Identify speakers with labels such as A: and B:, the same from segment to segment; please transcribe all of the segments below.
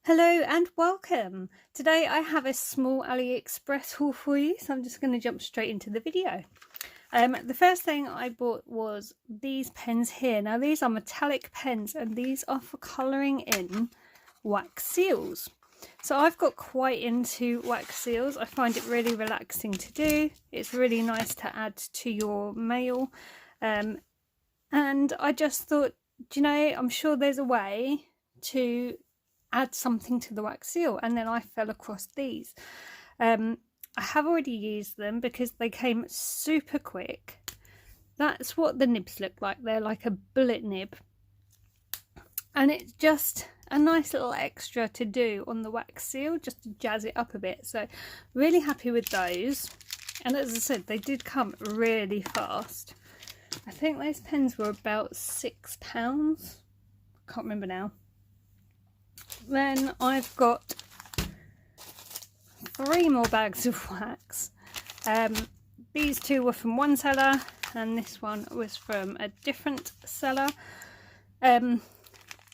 A: Hello and welcome. Today I have a small AliExpress haul for you, so I'm just going to jump straight into the video. The first thing I bought was these pens here. Now these are metallic pens and these are for colouring in wax seals. So I've got quite into wax seals. I find it really relaxing to do. It's really nice to add to your mail. And I just thought, do you know, I'm sure there's a way to add something to the wax seal, and then I fell across these. I have already used them because they came super quick. That's what the nibs look like. They're like a bullet nib, and it's just a nice little extra to do on the wax seal just to jazz it up a bit. So really happy with those, and as I said, they did come really fast. I think those pens were about £6. I can't remember now. Then I've got 3 more bags of wax. These two were from one seller and this one was from a different seller.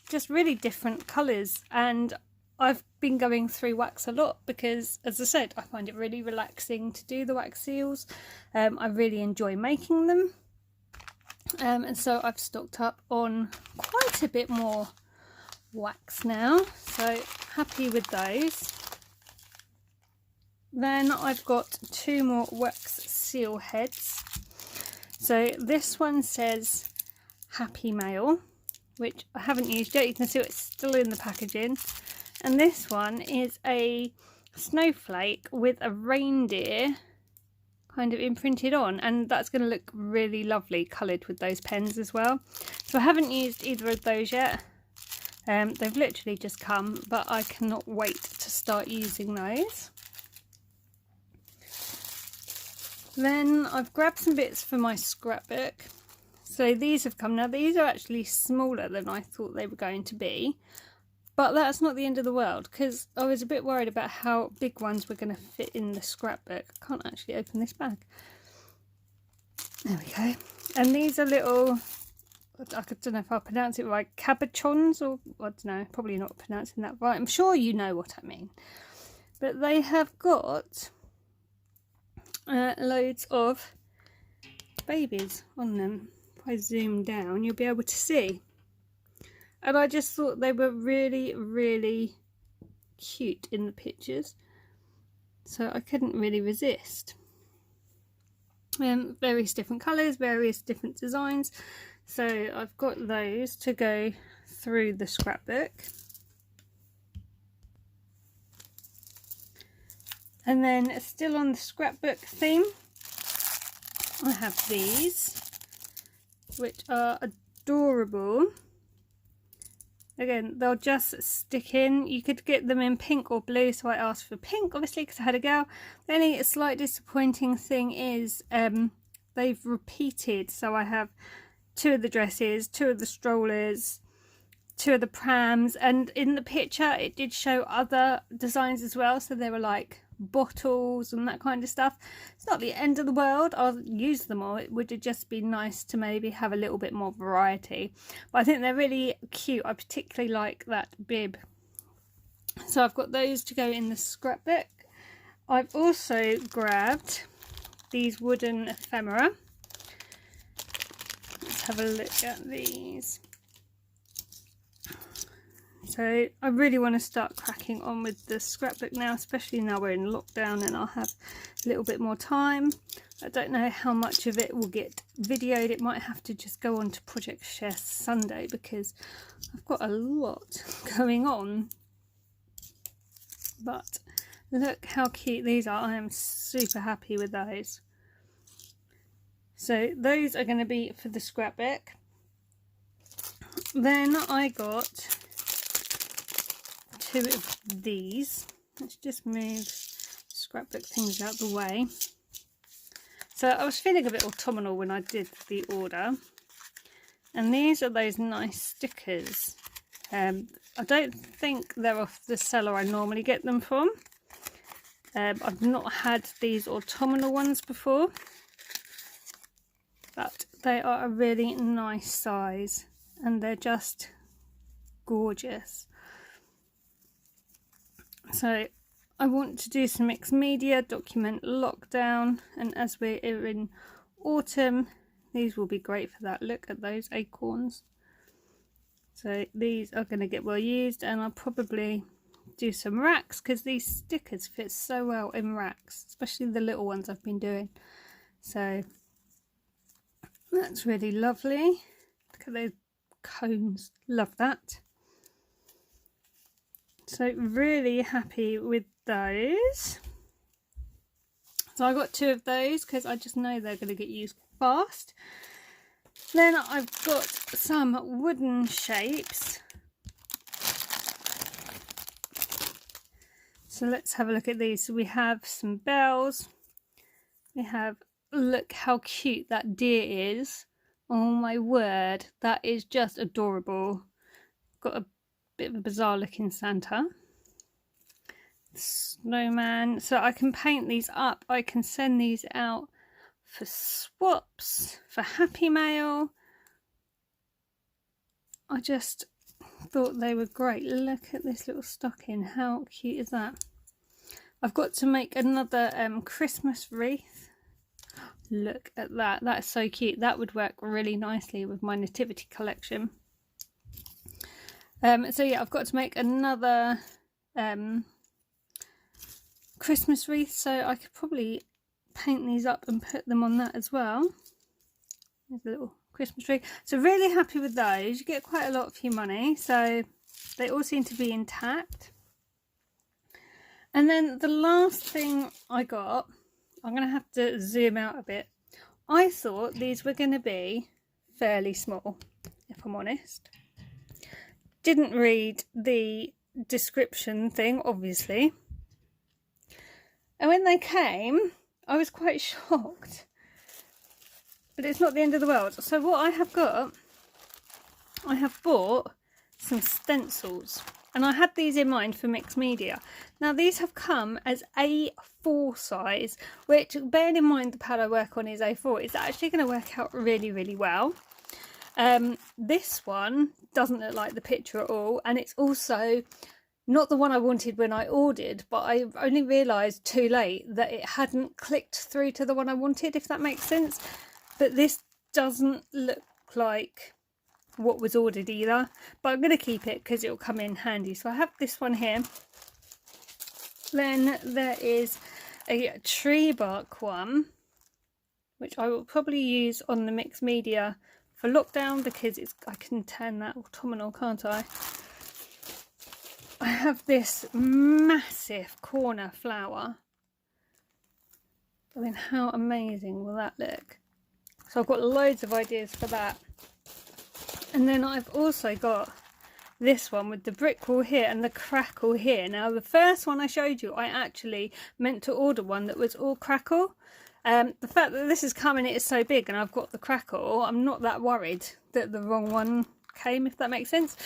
A: Just really different colours, and I've been going through wax a lot because, as I said, I find it really relaxing to do the wax seals. I really enjoy making them, and so I've stocked up on quite a bit more wax now, so happy with those. Then I've got 2 more wax seal heads. So this one says Happy Mail, which I haven't used yet. You can see it's still in the packaging, and this one is a snowflake with a reindeer kind of imprinted on, and that's going to look really lovely coloured with those pens as well. So I haven't used either of those yet. They've literally just come, but I cannot wait to start using those. Then I've grabbed some bits for my scrapbook. So these have come. Now these are actually smaller than I thought they were going to be, but that's not the end of the world, because I was a bit worried about how big ones were going to fit in the scrapbook. I can't actually open this bag. There we go. And these are little, I don't know if I'll pronounce it right, cabochons, or I don't know, probably not pronouncing that right. I'm sure you know what I mean. But they have got loads of babies on them. If I zoom down, you'll be able to see. And I just thought they were really, really cute in the pictures, so I couldn't really resist. Various different colours, various different designs. So I've got those to go through the scrapbook. And then still on the scrapbook theme, I have these, which are adorable. Again, they'll just stick in. You could get them in pink or blue, so I asked for pink, obviously, because I had a girl. The only slight disappointing thing is they've repeated. So I have 2 of the dresses, 2 of the strollers, 2 of the prams, and in the picture it did show other designs as well, so they were like bottles and that kind of stuff. It's not the end of the world, I'll use them all. It would just be nice to maybe have a little bit more variety, but I think they're really cute. I particularly like that bib, so I've got those to go in the scrapbook. I've also grabbed these wooden ephemera. Let's have a look at these. So I really want to start cracking on with the scrapbook now, especially now we're in lockdown and I'll have a little bit more time. I don't know how much of it will get videoed. It might have to just go on to Project Share Sunday because I've got a lot going on. But look how cute these are. I am super happy with those. So those are going to be for the scrapbook. Then I got 2 of these. Let's just move scrapbook things out the way. So I was feeling a bit autumnal when I did the order, and these are those nice stickers. I don't think they're off the seller I normally get them from. I've not had these autumnal ones before, but they are a really nice size and they're just gorgeous. So I want to do some mixed media, document lockdown, and as we're in autumn, these will be great for that. Look at those acorns. So these are going to get well used, and I'll probably do some racks because these stickers fit so well in racks, especially the little ones I've been doing. So that's really lovely. Look at those cones, love that. So really happy with those. So I got 2 of those because I just know they're going to get used fast. Then I've got some wooden shapes. So let's have a look at these. So we have some bells. We have, look how cute that deer is. Oh my word, that is just adorable. Got a bit of a bizarre looking Santa. Snowman. So I can paint these up. I can send these out for swaps, for Happy Mail. I just thought they were great. Look at this little stocking. How cute is that? I've got to make another Christmas wreath. Look at that. That's so cute. That would work really nicely with my nativity collection. So yeah, I've got to make another Christmas wreath, so I could probably paint these up and put them on that as well. There's a little Christmas tree. So really happy with those. You get quite a lot for your money, so they all seem to be intact. And then the last thing I got, I'm going to have to zoom out a bit. I thought these were going to be fairly small, if I'm honest. Didn't read the description thing, obviously. And when they came, I was quite shocked. But it's not the end of the world. So what I have got, I have bought some stencils. And I had these in mind for mixed media. Now these have come as A4 size, which, bearing in mind the pad I work on is A4, it's actually going to work out really, really well. This one doesn't look like the picture at all, and it's also not the one I wanted when I ordered, but I only realised too late that it hadn't clicked through to the one I wanted, if that makes sense. But this doesn't look like what was ordered either, but I'm going to keep it because it will come in handy. So I have this one here. Then there is a tree bark one, which I will probably use on the mixed media for lockdown because it's, I can turn that autumnal, can't I? I have this massive corner flower. I mean, how amazing will that look? So I've got loads of ideas for that. And then I've also got this one with the brick wall here and the crackle here. Now the first one I showed you, I actually meant to order one that was all crackle. The fact that this is coming, it is so big and I've got the crackle, I'm not that worried that the wrong one came, if that makes sense.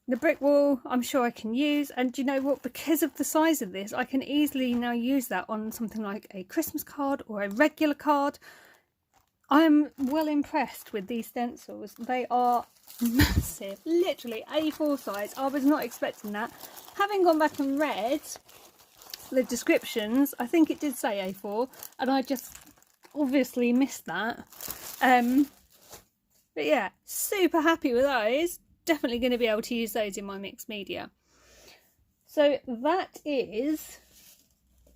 A: The brick wall I'm sure I can use, and do you know what, because of the size of this, I can easily now use that on something like a Christmas card or a regular card. I'm well impressed with these stencils. They are massive, literally A4 size. I was not expecting that. Having gone back and read the descriptions, I think it did say A4, and I just obviously missed that. But yeah, super happy with those. Definitely going to be able to use those in my mixed media. So that is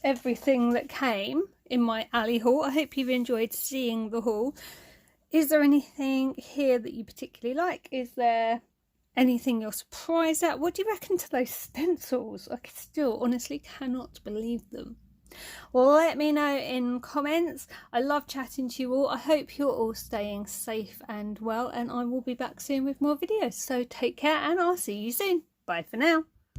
A: everything that came in my Ali haul. I hope you've enjoyed seeing the haul. Is there anything here that you particularly like? Is there anything you're surprised at? What do you reckon to those stencils? I still honestly cannot believe them. Well, let me know in comments. I love chatting to you all. I hope you're all staying safe and well, and I will be back soon with more videos. So take care and I'll see you soon. Bye for now.